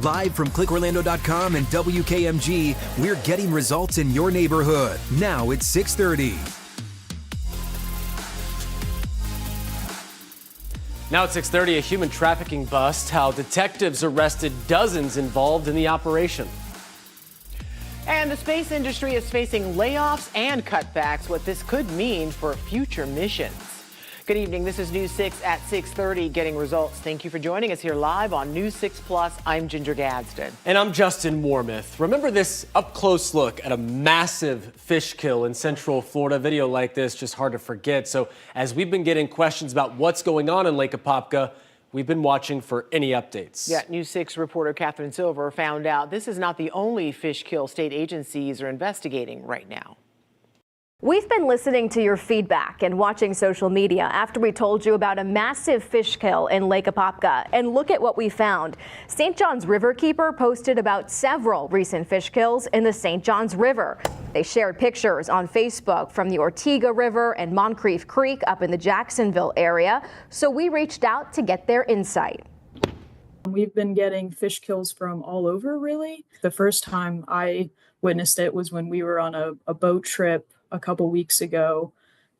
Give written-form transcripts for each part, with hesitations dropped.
Live from clickorlando.com and WKMG, we're getting results in your neighborhood. Now it's 6:30. Now at 6:30, a human trafficking bust, how detectives arrested dozens involved in the operation. And the space industry is facing layoffs and cutbacks, what this could mean for future missions. Good evening. This is News 6 at 6:30, getting results. Thank you for joining us here live on News 6 Plus. I'm Ginger Gadsden. And I'm Justin Warmouth. Remember this up-close look at a massive fish kill in Central Florida? Video like this, just hard to forget. So as we've been getting questions about what's going on in Lake Apopka, we've been watching for any updates. Yeah, News 6 reporter Catherine Silver found out this is not the only fish kill state agencies are investigating right now. We've been listening to your feedback and watching social media after we told you about a massive fish kill in Lake Apopka. And look at what we found. St. John's Riverkeeper posted about several recent fish kills in the St. John's River. They shared pictures on Facebook from the Ortega River and Moncrief Creek up in the Jacksonville area. So we reached out to get their insight. We've been getting fish kills from all over, really. The first time I witnessed it was when we were on a boat trip a couple weeks ago,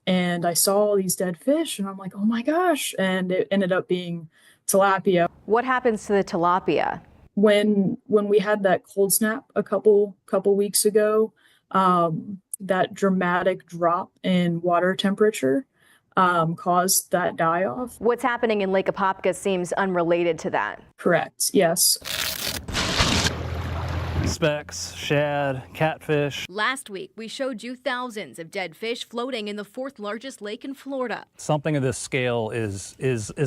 and I saw all these dead fish and I'm like, oh my gosh, and it ended up being tilapia. What happens to the tilapia? When we had that cold snap a couple weeks ago, that dramatic drop in water temperature caused that die-off. What's happening in Lake Apopka seems unrelated to that. Correct, yes. Specks, shad, catfish. Last week, we showed you thousands of dead fish floating in the fourth largest lake in Florida. Something of this scale is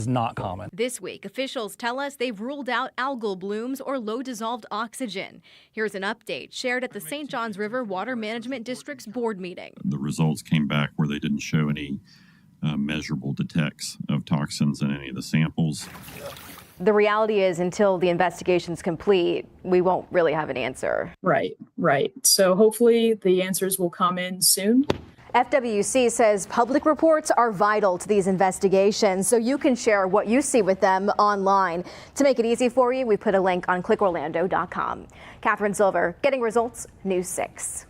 not common. This week, officials tell us they've ruled out algal blooms or low dissolved oxygen. Here's an update shared at the St. John's River Water Management District's board meeting. The results came back where they didn't show any measurable detects of toxins in any of the samples. The reality is, until the investigation's complete, we won't really have an answer. Right. So hopefully the answers will come in soon. FWC says public reports are vital to these investigations, so you can share what you see with them online. To make it easy for you, we put a link on clickorlando.com. Catherine Silver, getting results, News 6.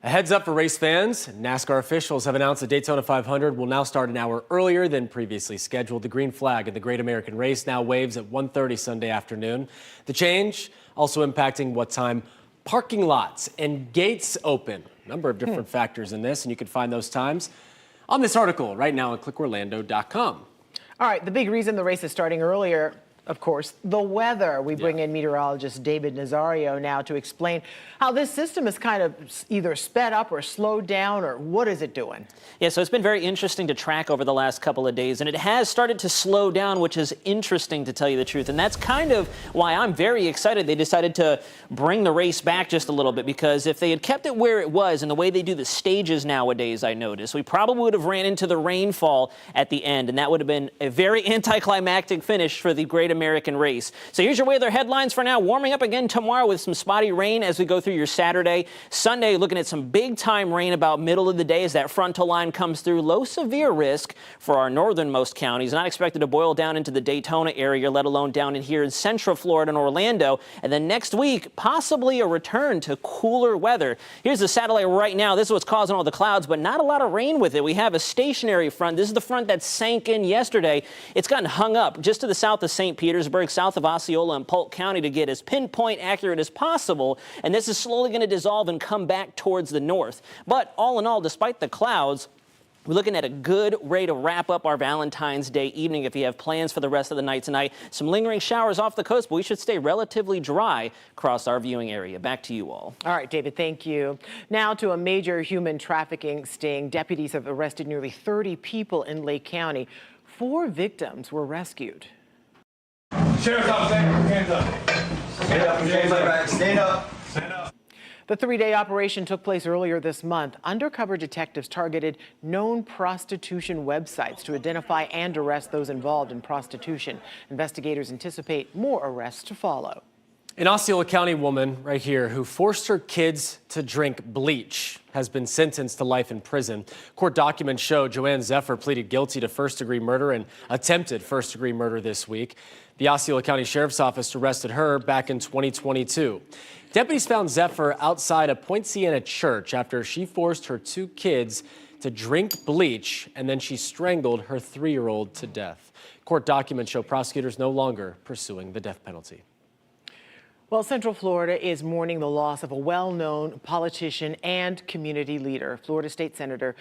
A heads up for race fans. NASCAR officials have announced the Daytona 500 will now start an hour earlier than previously scheduled. The green flag in the Great American Race now waves at 1:30 Sunday afternoon. The change also impacting what time parking lots and gates open. A number of different factors in this, and you can find those times on this article right now at clickorlando.com. All right, the big reason the race is starting earlier, of course, the weather. We bring in meteorologist David Nazario now to explain how this system is kind of either sped up or slowed down, or what is it doing? Yeah, so it's been very interesting to track over the last couple of days, and it has started to slow down, which is interesting to tell you the truth. And that's kind of why I'm very excited they decided to bring the race back just a little bit, because if they had kept it where it was and the way they do the stages nowadays, I noticed, we probably would have ran into the rainfall at the end, and that would have been a very anticlimactic finish for the Great American Race. So here's your weather headlines for now. Warming up again tomorrow with some spotty rain as we go through your Saturday. Sunday, looking at some big time rain about middle of the day as that frontal line comes through. Low severe risk for our northernmost counties. Not expected to boil down into the Daytona area, let alone down in here in central Florida and Orlando. And then next week, possibly a return to cooler weather. Here's the satellite right now. This is what's causing all the clouds, but not a lot of rain with it. We have a stationary front. This is the front that sank in yesterday. It's gotten hung up just to the south of St. Petersburg, south of Osceola and Polk County to get as pinpoint accurate as possible. And this is slowly going to dissolve and come back towards the north. But all in all, despite the clouds, we're looking at a good way to wrap up our Valentine's Day evening if you have plans for the rest of the night tonight. Some lingering showers off the coast, but we should stay relatively dry across our viewing area. Back to you all. All right, David, thank you. Now to a major human trafficking sting. Deputies have arrested nearly 30 people in Lake County. 4 victims were rescued. Sheriff's office, hands up. Stand up, hands up. Stand up. Stand up. The 3-day operation took place earlier this month. Undercover detectives targeted known prostitution websites to identify and arrest those involved in prostitution. Investigators anticipate more arrests to follow. An Osceola County woman right here who forced her kids to drink bleach has been sentenced to life in prison. Court documents show Joanne Zephyr pleaded guilty to first-degree murder and attempted first-degree murder this week. The Osceola County Sheriff's Office arrested her back in 2022. Deputies found Zephyr outside a Point Siena church after she forced her 2 kids to drink bleach, and then she strangled her 3-year-old to death. Court documents show prosecutors no longer pursuing the death penalty. Well, Central Florida is mourning the loss of a well-known politician and community leader. Florida State Senator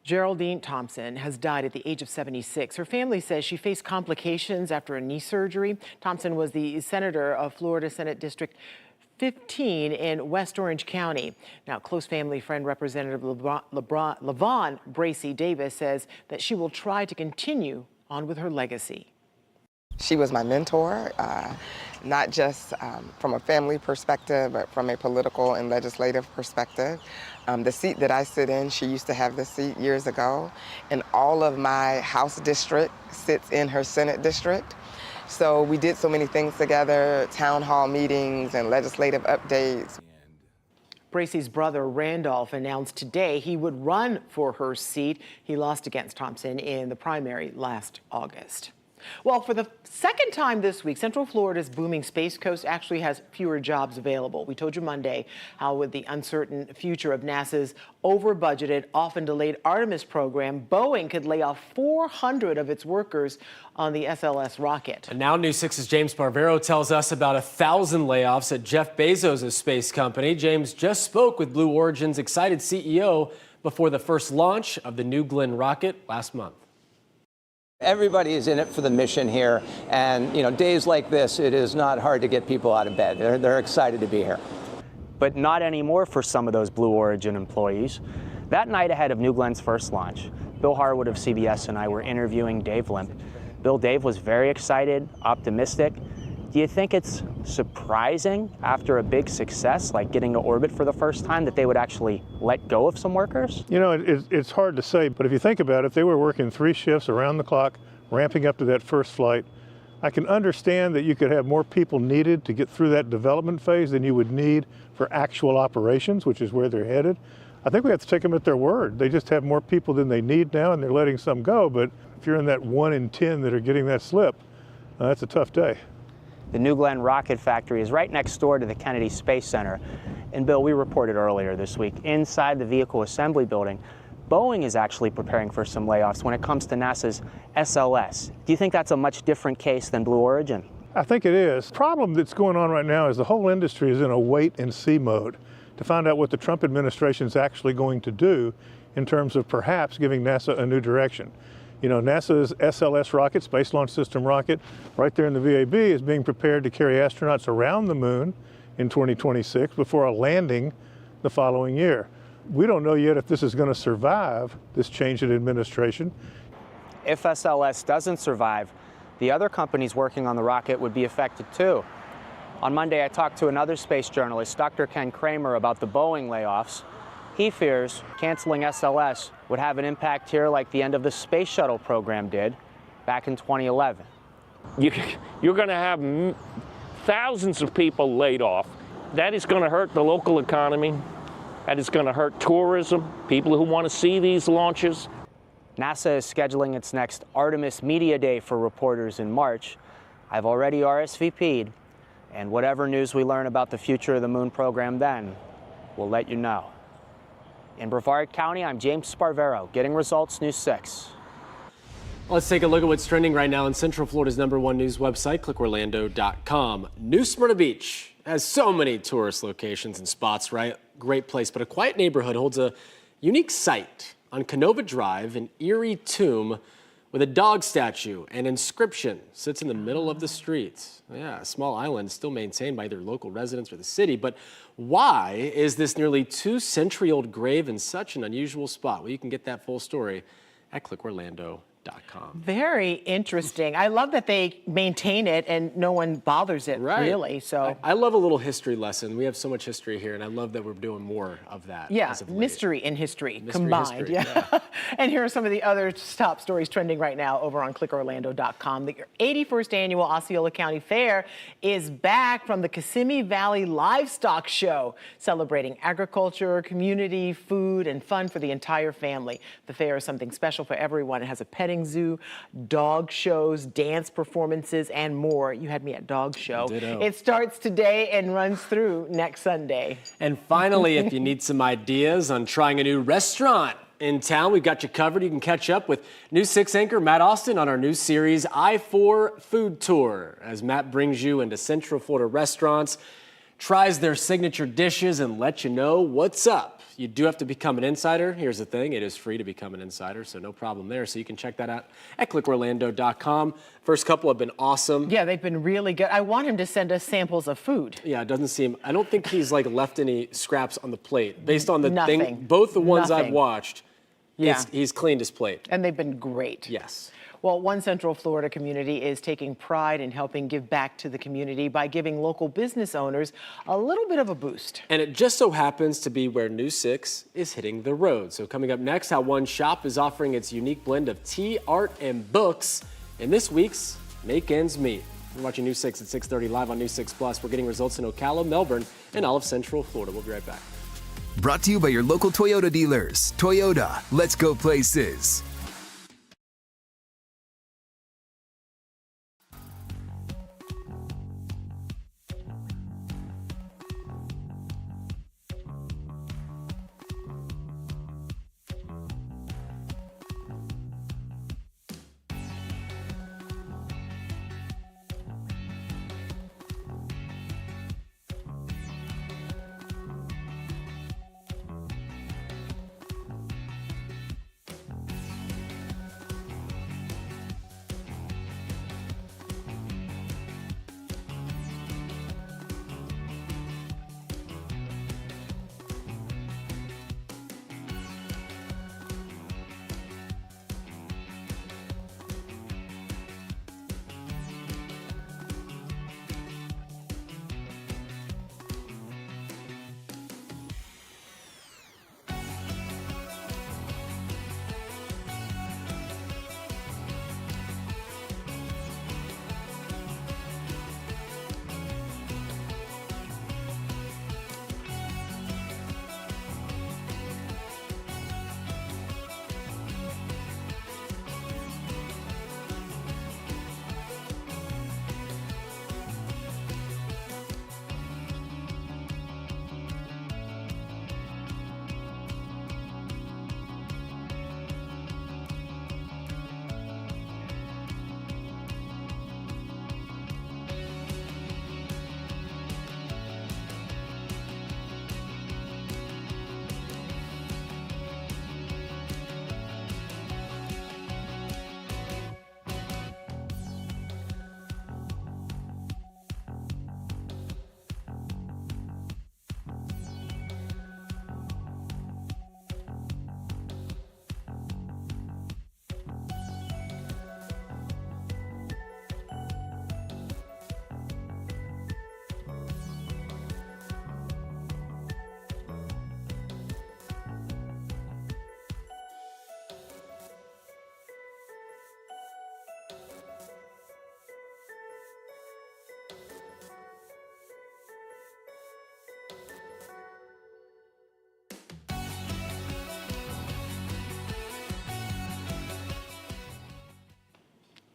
Geraldine Thompson has died at the age of 76. Her family says she faced complications after a knee surgery. Thompson was the senator of Florida Senate District 15 in West Orange County. Now, close family friend Representative LaVon Bracey Davis says that she will try to continue on with her legacy. She was my mentor, not just from a family perspective, but from a political and legislative perspective. The seat that I sit in, she used to have the seat years ago, and all of my House district sits in her Senate district. So we did so many things together, town hall meetings and legislative updates. Bracey's brother, Randolph, announced today he would run for her seat. He lost against Thompson in the primary last August. Well, for the second time this week, Central Florida's booming Space Coast actually has fewer jobs available. We told you Monday how with the uncertain future of NASA's over-budgeted, often delayed Artemis program, Boeing could lay off 400 of its workers on the SLS rocket. And now News 6's James Sparvero tells us about 1,000 layoffs at Jeff Bezos' space company. James just spoke with Blue Origin's excited CEO before the first launch of the New Glenn rocket last month. Everybody is in it for the mission here, and days like this, it is not hard to get people out of bed. They're excited to be here. But not anymore for some of those Blue Origin employees. That night ahead of New Glenn's first launch, Bill Harwood of CBS and I were interviewing Dave Limp. Dave was very excited, optimistic. Do you think it's surprising after a big success like getting to orbit for the first time that they would actually let go of some workers? It's hard to say, but if you think about it, they were working 3 shifts around the clock, ramping up to that first flight. I can understand that you could have more people needed to get through that development phase than you would need for actual operations, which is where they're headed. I think we have to take them at their word. They just have more people than they need now, and they're letting some go. But if you're in that 1 in 10 that are getting that slip, that's a tough day. The New Glenn rocket factory is right next door to the Kennedy Space Center. And Bill, we reported earlier this week, inside the vehicle assembly building, Boeing is actually preparing for some layoffs when it comes to NASA's SLS. Do you think that's a much different case than Blue Origin? I think it is. The problem that's going on right now is the whole industry is in a wait and see mode to find out what the Trump administration is actually going to do in terms of perhaps giving NASA a new direction. NASA's SLS rocket, Space Launch System rocket, right there in the VAB is being prepared to carry astronauts around the moon in 2026 before a landing the following year. We don't know yet if this is going to survive this change in administration. If SLS doesn't survive, the other companies working on the rocket would be affected too. On Monday, I talked to another space journalist, Dr. Ken Kramer, about the Boeing layoffs. He fears canceling SLS would have an impact here like the end of the space shuttle program did back in 2011. You're going to have thousands of people laid off. That is going to hurt the local economy. That is going to hurt tourism, people who want to see these launches. NASA is scheduling its next Artemis Media Day for reporters in March. I've already RSVP'd, and whatever news we learn about the future of the moon program then, we'll let you know. In Brevard County, I'm James Sparvero, Getting Results, News 6. Let's take a look at what's trending right now on Central Florida's #1 news website, clickorlando.com. New Smyrna Beach has so many tourist locations and spots, right? Great place, but a quiet neighborhood holds a unique site on Canova Drive, an eerie tomb with a dog statue and inscription sits in the middle of the street. Yeah, a small island still maintained by either local residents or the city, but why is this nearly 2-century-old grave in such an unusual spot? Well, you can get that full story at clickorlando.com. lakeapopka.com. Very interesting. I love that they maintain it and no one bothers it, really. So I love a little history lesson. We have so much history here, and I love that we're doing more of that. yeah, as of late. mystery and history Mystery combined. history, yeah. And here are some of the other top stories trending right now over on clickorlando.com. The 81st annual Osceola County Fair is back from the Kissimmee Valley Livestock Show, celebrating agriculture, community, food, and fun for the entire family. The fair is something special for everyone. It has a petting zoo, dog shows, dance performances, and more. You had me at dog show. Ditto. It starts today and runs through next Sunday. And finally, if you need some ideas on trying a new restaurant in town, we've got you covered. You can catch up with News 6 anchor Matt Austin on our new series, I-4 Food Tour, as Matt brings you into Central Florida restaurants, tries their signature dishes, and lets you know what's up. You do have to become an insider. Here's the thing, it is free to become an insider, so no problem there. So you can check that out at clickorlando.com. First couple have been awesome. Yeah, they've been really good. I want him to send us samples of food. Yeah, it doesn't seem, I don't think he's like left any scraps on the plate. Based on the Nothing. thing, both the ones I've Nothing. watched, Yeah. he's cleaned his plate. And they've been great. Yes. Well, one Central Florida community is taking pride in helping give back to the community by giving local business owners a little bit of a boost. And it just so happens to be where News 6 is hitting the road. So coming up next, how one shop is offering its unique blend of tea, art, and books in this week's Make Ends Meet. You're watching News 6 at 6:30 live on News 6 Plus. We're getting results in Ocala, Melbourne, and all of Central Florida. We'll be right back. Brought to you by your local Toyota dealers. Toyota, let's go places.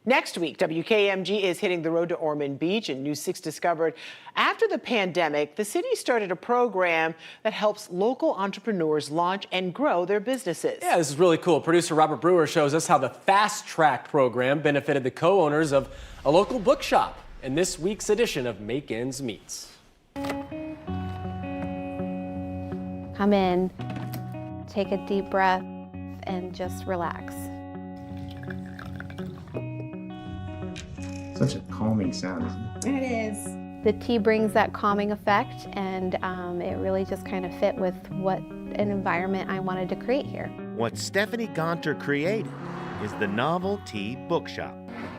Next week, WKMG is hitting the road to Ormond Beach, and News 6 discovered after the pandemic, the city started a program that helps local entrepreneurs launch and grow their businesses. Yeah, this is really cool. Producer Robert Brewer shows us how the Fast Track program benefited the co-owners of a local bookshop in this week's edition of Make Ends Meet. Come in, take a deep breath, and just relax. Such a calming sound, isn't it? It is. The tea brings that calming effect, and it really just kind of fit with what an environment I wanted to create here. What Stephanie Gonter created is the Novelty Bookshop.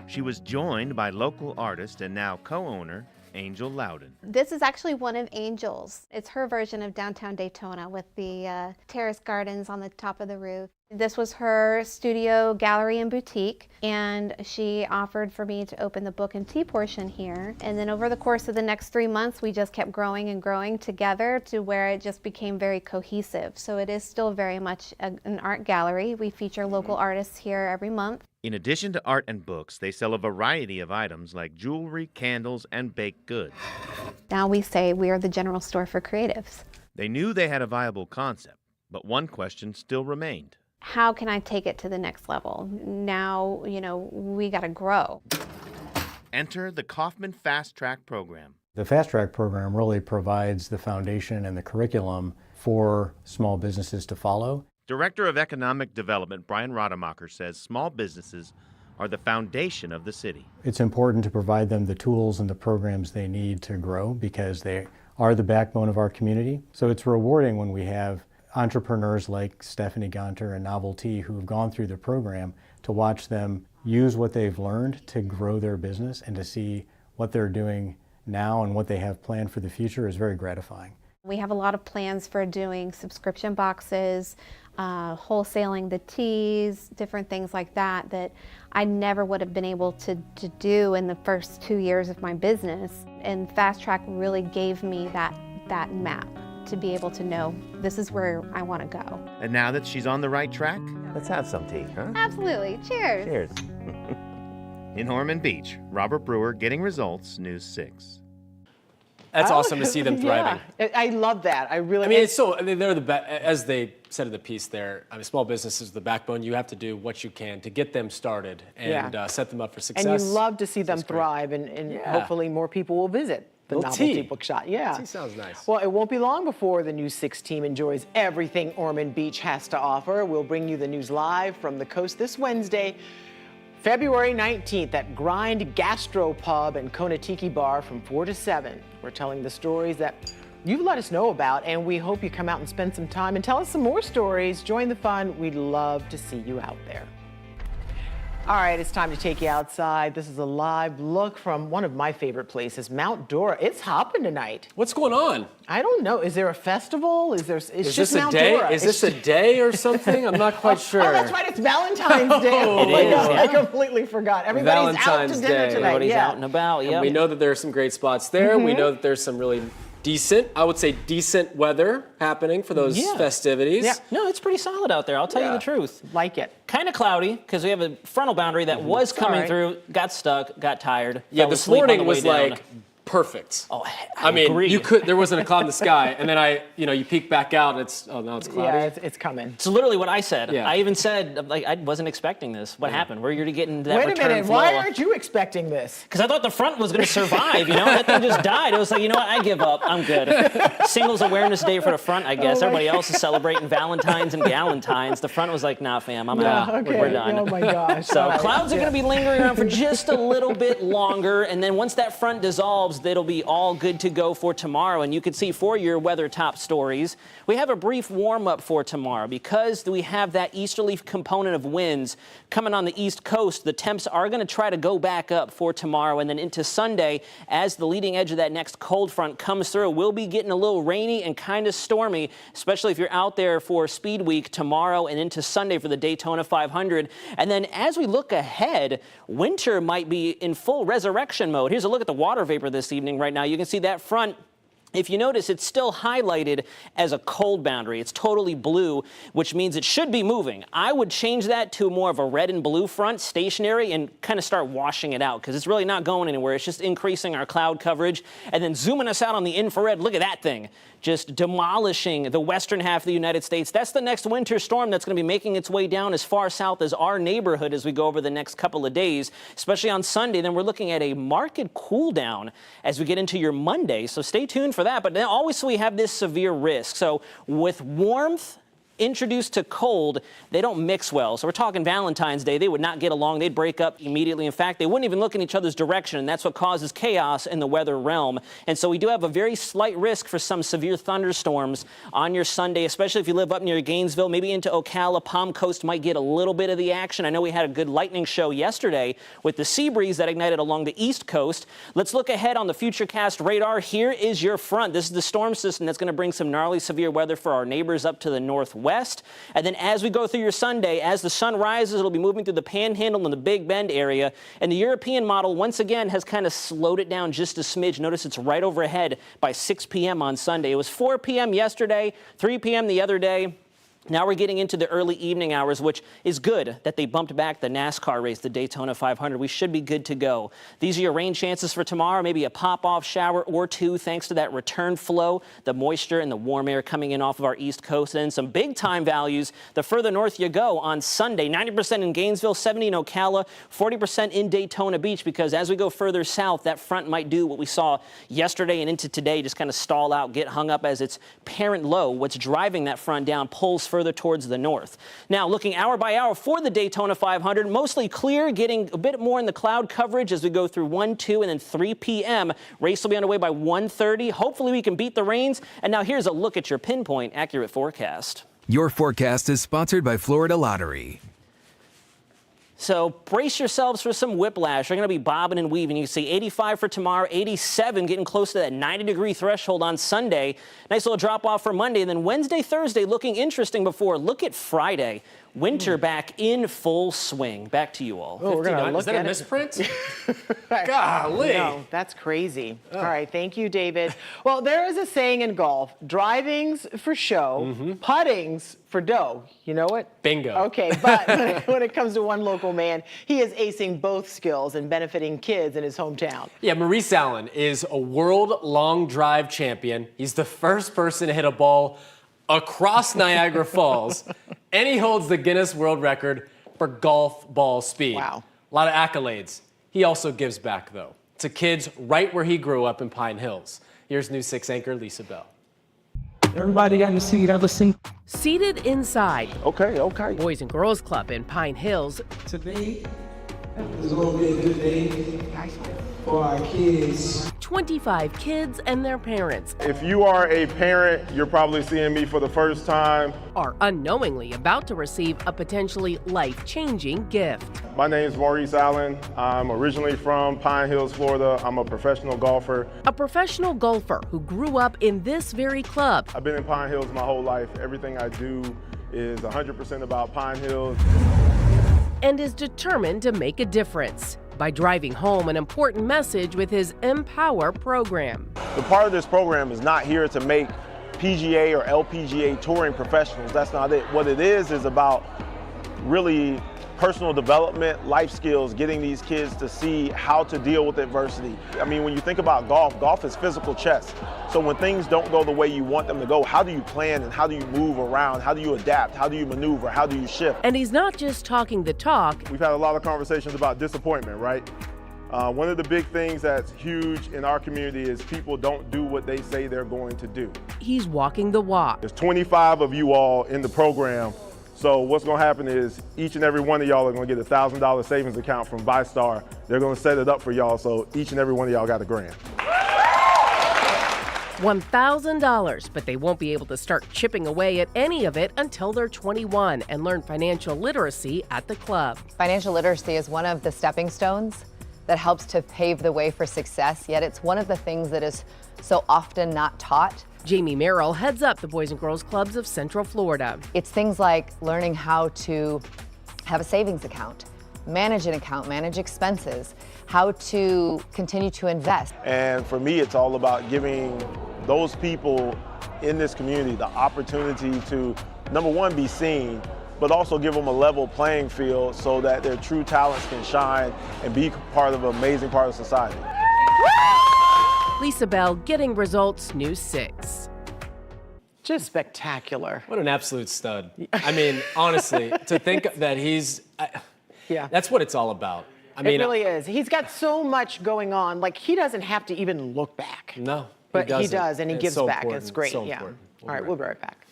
She was joined by local artist and now co-owner Angel Loudon. This is actually one of Angel's. It's her version of downtown Daytona with the terrace gardens on the top of the roof. This was her studio, gallery, and boutique, and she offered for me to open the book and tea portion here. And then over the course of the next 3 months, we just kept growing and growing together to where it just became very cohesive. So it is still very much an art gallery. We feature local artists here every month. In addition to art and books, they sell a variety of items like jewelry, candles, and baked goods. Now we say we are the general store for creatives. They knew they had a viable concept, but one question still remained. How can I take it to the next level? Now, we got to grow. Enter the Kaufman Fast Track program. The Fast Track program really provides the foundation and the curriculum for small businesses to follow. Director of Economic Development Brian Rademacher says small businesses are the foundation of the city. It's important to provide them the tools and the programs they need to grow because they are the backbone of our community. So it's rewarding when we have entrepreneurs like Stephanie Gunter and Novelty who have gone through the program to watch them use what they've learned to grow their business and to see what they're doing now and what they have planned for the future is very gratifying. We have a lot of plans for doing subscription boxes, wholesaling the teas, different things like that that I never would have been able to do in the first 2 years of my business. And Fast Track really gave me that map to be able to know this is where I want to go. And now that she's on the right track, let's have some tea, huh? Absolutely. Cheers. Cheers. In Ormond Beach, Robert Brewer, Getting Results, News 6. That's awesome to see them thriving. Yeah, I love that. I mean, they're as they said in the piece there. I mean, small businesses are the backbone. You have to do what you can to get them started and set them up for success. And you love to see them thrive, and hopefully more people will visit the Novelty Bookshop. Yeah. Tea sounds nice. Well, it won't be long before the News 6 team enjoys everything Ormond Beach has to offer. We'll bring you the news live from the coast this Wednesday, February 19th at Grind Gastro Pub and Kona Tiki Bar from 4 to 7. We're telling the stories that you've let us know about, and we hope you come out and spend some time and tell us some more stories. Join the fun. We'd love to see you out there. All right, it's time to take you outside. This is a live look from one of my favorite places, Mount Dora. It's hopping tonight. What's going on? I don't know. Is there a festival? It's is just this Mount a day? Dora. Is this a day or something? I'm not quite sure. Oh, that's right. It's Valentine's Day. Oh my God, I completely forgot. Everybody's out to dinner tonight. Everybody's out and about. Yeah. We know that there are some great spots there. We know that there's some really decent, I would say decent weather happening for those festivities. Yeah. No, it's pretty solid out there. I'll tell you the truth. Like it. Kind of cloudy because we have a frontal boundary that was coming through, got stuck, got tired. Yeah, this morning was like perfect. Oh, I mean, agree. there wasn't a cloud in the sky, and then you peek back out, and now it's cloudy. Yeah, it's coming. It's literally what I said. Yeah. I even said, I wasn't expecting this. What happened? Where you're getting that Wait a return minute, flow. why aren't you expecting this? Because I thought the front was going to survive, That thing just died. I was like, you know what? I give up. I'm good. Singles Awareness Day for the front, I guess. Everybody else is celebrating Valentine's and Galentines. The front was like, nah, fam, I'm out. Okay. We're done. Oh, my gosh. So clouds are going to be lingering around for just a little bit longer. And then once that front dissolves, it'll be all good to go for tomorrow. And you can see for your weather top stories, we have a brief warm-up for tomorrow. Because we have that easterly component of winds coming on the east coast, the temps are going to try to go back up for tomorrow. And then into Sunday, as the leading edge of that next cold front comes through, we'll be getting a little rainy and kind of stormy, especially if you're out there for Speed Week tomorrow and into Sunday for the Daytona 500. And then as we look ahead, winter might be in full resurrection mode. Here's a look at the water vapor this evening right now. You can see that front. If you notice, it's still highlighted as a cold boundary. It's totally blue, which means it should be moving. I would change that to more of a red and blue front, stationary, and kind of start washing it out because it's really not going anywhere. It's just increasing our cloud coverage and then zooming us out on the infrared. Look at that thing. Just demolishing the western half of the United States. That's the next winter storm that's going to be making its way down as far south as our neighborhood as we go over the next couple of days, especially on Sunday. Then we're looking at a marked cool down as we get into your Monday. So stay tuned for that. But then always we have this severe risk. So with warmth introduced to cold, they don't mix well. So we're talking Valentine's Day. They would not get along. They'd break up immediately. In fact, they wouldn't even look in each other's direction, and that's what causes chaos in the weather realm. And so we do have a very slight risk for some severe thunderstorms on your Sunday, especially if you live up near Gainesville, maybe into Ocala. Palm Coast might get a little bit of the action. I know we had a good lightning show yesterday with the sea breeze that ignited along the East Coast. Let's look ahead on the Futurecast radar. Here is your front. This is the storm system that's going to bring some gnarly severe weather for our neighbors up to the northwest. And then as we go through your Sunday, as the sun rises, it'll be moving through the Panhandle and the Big Bend area. And the European model, once again, has kind of slowed it down just a smidge. Notice it's right overhead by 6 p.m. on Sunday. It was 4 p.m. yesterday, 3 p.m. the other day. Now we're getting into the early evening hours, which is good that they bumped back the NASCAR race, the Daytona 500. We should be good to go. These are your rain chances for tomorrow, maybe a pop-off shower or two thanks to that return flow, the moisture and the warm air coming in off of our East Coast. And then some big-time values the further north you go on Sunday. 90% in Gainesville, 70 in Ocala, 40% in Daytona Beach, because as we go further south, that front might do what we saw yesterday and into today, just kind of stall out, get hung up as its parent low. What's driving that front down pulls further towards the north. Now, looking hour by hour for the Daytona 500, mostly clear, getting a bit more in the cloud coverage as we go through 1, 2, and then 3 p.m. Race will be underway by 1:30. Hopefully we can beat the rains. And now here's a look at your pinpoint accurate forecast. Your forecast is sponsored by Florida Lottery. So brace yourselves for some whiplash. You're going to be bobbing and weaving. You can see 85 for tomorrow, 87, getting close to that 90-degree threshold on Sunday. Nice little drop-off for Monday. And then Wednesday, Thursday looking interesting before. Look at Friday. Winter back in full swing. Back to you all. Oh, we're gonna look Is that at a misprint? Golly. No, that's crazy. All right, thank you, David. Well, there is a saying in golf, driving's for show, putting's for dough. You know it? Bingo. Okay, but when it comes to one local man, he is acing both skills and benefiting kids in his hometown. Yeah, Maurice Allen is a world long drive champion. He's the first person to hit a ball across Niagara Falls, and he holds the Guinness World Record for golf ball speed. Wow. A lot of accolades. He also gives back, though, to kids right where he grew up in Pine Hills. Here's News 6 anchor Lisa Bell. Everybody got to see that listen. Seated inside. Okay. Boys and Girls Club in Pine Hills. Today is going to be a good day for our kids. 25 kids and their parents. If you are a parent, you're probably seeing me for the first time. Are unknowingly about to receive a potentially life-changing gift. My name is Maurice Allen. I'm originally from Pine Hills, Florida. I'm a professional golfer. A professional golfer who grew up in this very club. I've been in Pine Hills my whole life. Everything I do is 100% about Pine Hills. And is determined to make a difference by driving home an important message with his Empower program. The part of this program is not here to make PGA or LPGA touring professionals. That's not it. What it is about really personal development, life skills, getting these kids to see how to deal with adversity. I mean, when you think about golf is physical chess. So when things don't go the way you want them to go, how do you plan and how do you move around? How do you adapt? How do you maneuver? How do you shift? And he's not just talking the talk. We've had a lot of conversations about disappointment, right? One of the big things that's huge in our community is people don't do what they say they're going to do. He's walking the walk. There's 25 of you all in the program. So what's going to happen is each and every one of y'all are going to get a $1,000 savings account from VyStar. They're going to set it up for y'all, so each and every one of y'all got $1,000. $1,000, but they won't be able to start chipping away at any of it until they're 21 and learn financial literacy at the club. Financial literacy is one of the stepping stones that helps to pave the way for success, yet it's one of the things that is so often not taught. Jamie Merrill heads up the Boys and Girls Clubs of Central Florida. It's things like learning how to have a savings account, manage an account, manage expenses, how to continue to invest. And for me, it's all about giving those people in this community the opportunity to, number one, be seen, but also give them a level playing field so that their true talents can shine and be part of an amazing part of society. Lisa Bell, Getting Results, News 6. Just spectacular. What an absolute stud. I mean, honestly, to think that yeah, that's what it's all about. I mean, it really is. He's got so much going on. Like, he doesn't have to even look back. No, but he does, and he gives so back. important. It's great. So yeah. important. All right, we'll be right back.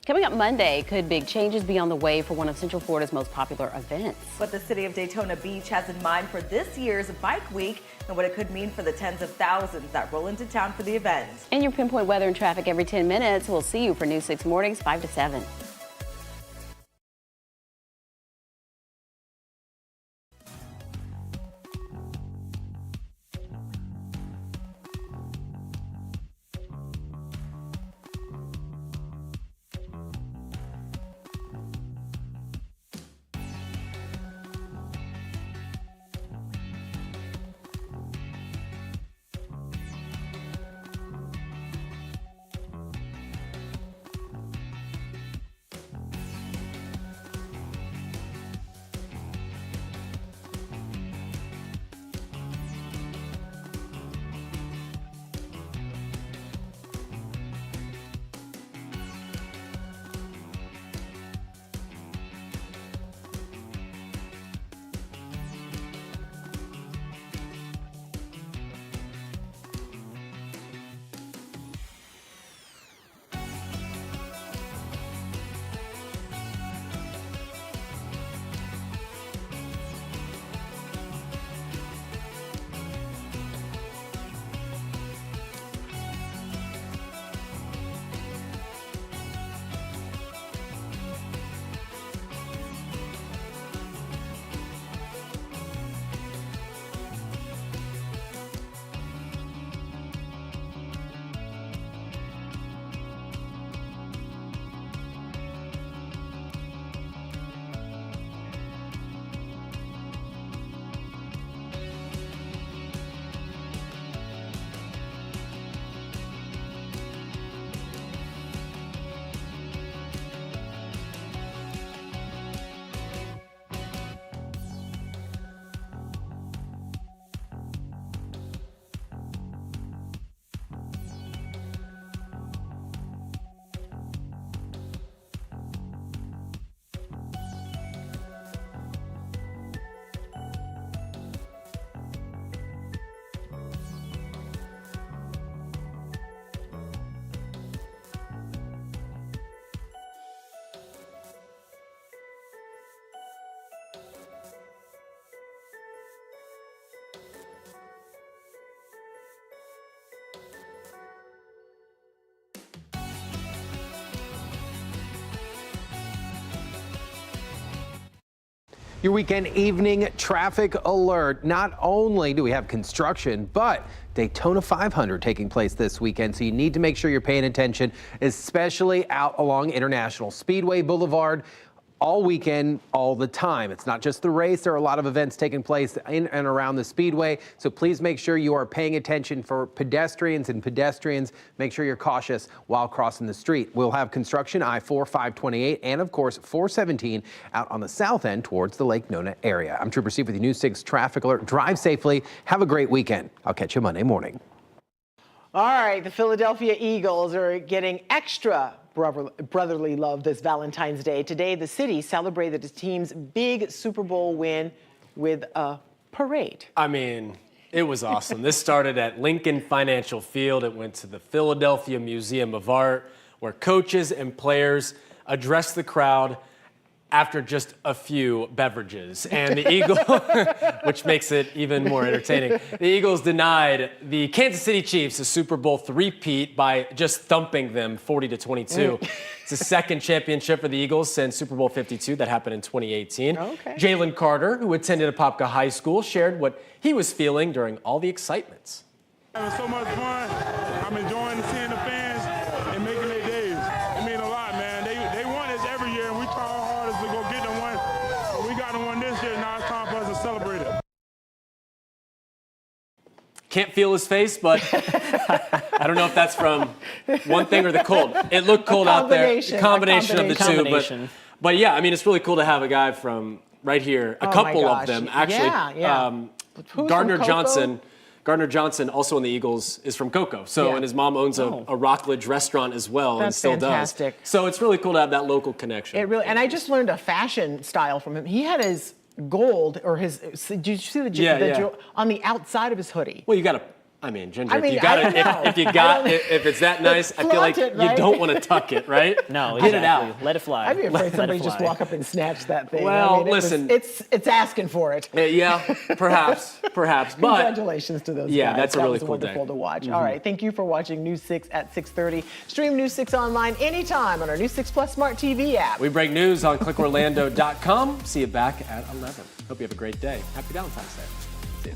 Coming up Monday, could big changes be on the way for one of Central Florida's most popular events? What the city of Daytona Beach has in mind for this year's Bike Week and what it could mean for the tens of thousands that roll into town for the event. And your pinpoint weather and traffic every 10 minutes. We'll see you for News 6 Mornings, 5 to 7. Your weekend evening traffic alert. Not only do we have construction, but Daytona 500 taking place this weekend, so you need to make sure you're paying attention, especially out along International Speedway Boulevard. All weekend, all the time. It's not just the race. There are a lot of events taking place in and around the Speedway. So please make sure you are paying attention for pedestrians. Make sure you're cautious while crossing the street. We'll have construction I-4, 528, and of course 417 out on the south end towards the Lake Nona area. I'm Trooper Steve with the News 6 Traffic Alert. Drive safely. Have a great weekend. I'll catch you Monday morning. All right, the Philadelphia Eagles are getting extra brotherly love this Valentine's Day. Today, the city celebrated the team's big Super Bowl win with a parade. I mean, it was awesome. This started at Lincoln Financial Field. It went to the Philadelphia Museum of Art, where coaches and players addressed the crowd after just a few beverages. And the Eagles, which makes it even more entertaining, the Eagles denied the Kansas City Chiefs a Super Bowl three-peat by just thumping them 40-22. It's the second championship for the Eagles since Super Bowl 52 that happened in 2018. Okay. Jalen Carter, who attended Apopka High School, shared what he was feeling during all the excitements. Having so much fun. I'm enjoying seeing the fans and making their days. It means a lot, man. They won this every year, and we try our hardest to go get them one. But we got them one this year. Now it's time for us to celebrate it. Can't feel his face, but I don't know if that's from one thing or the cold. It looked cold out there. Combination of the two. But yeah, I mean, it's really cool to have a guy from right here, a couple of them actually. Gardner Johnson, also in the Eagles, is from Cocoa. So, and his mom owns a Rockledge restaurant as well, and still fantastic. does. So it's really cool to have that local connection. It really, and I just learned a fashion style from him. He had his gold, or his, did you see the on the outside of his hoodie? Well, you got to I mean, Ginger, if it's that nice, I feel like Flaunt it, right? you don't want to tuck it, right? No, Get it exactly. out. Let it fly. I'd be afraid Let somebody it just fly. walk up and snatch that thing. Well, I mean, listen. it's asking for it. Yeah, perhaps. But Congratulations to those guys. that's a really that was cool day. wonderful to watch. Mhm. All right, thank you for watching News 6 at 6:30. Stream News 6 online anytime on our News 6 Plus Smart TV app. We break news on clickorlando.com. See you back at 11. Hope you have a great day. Happy Valentine's Day. See you.